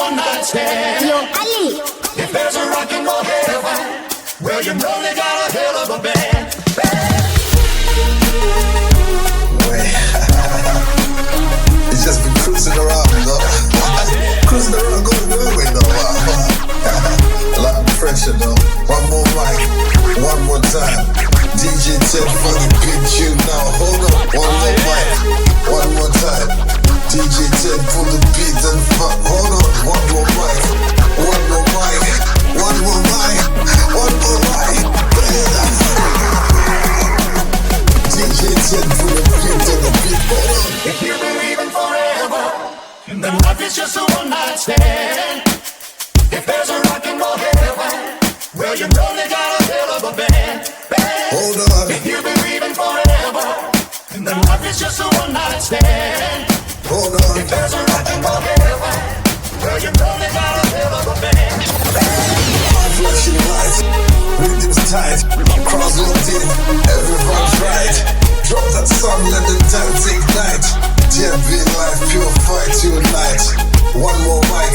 one night stand. Yo, Ali. If there's a rock and roll heaven, well, you know they got a hell of a band. It's just been cruising around, you know. Cruising around, going nowhere, you know. A lot of pressure, though. One more mic, one more time. DJ Ted for the big tune now. Hold on, one more mic, one more time. DJ Ted for the beat and fuck. Hold on, one more mic, one more mic, one more mic, one more mic. DJ Ted for the beat and the beat. Hold on. If you believe in forever, then life is just a one night stand. If there's a rock and roll heaven, well, you know they got a hell of a band. Hold on. If you believe in forever, then life is just a one night stand. Hold on. If there's a rock and roll heaven, well, you know they got a hell of a band. Flashing lights, rhythm's tight, crowds locked in, everyone's right. Drop that song, let the dance ignite. JB life, pure fight, unite. One more mic,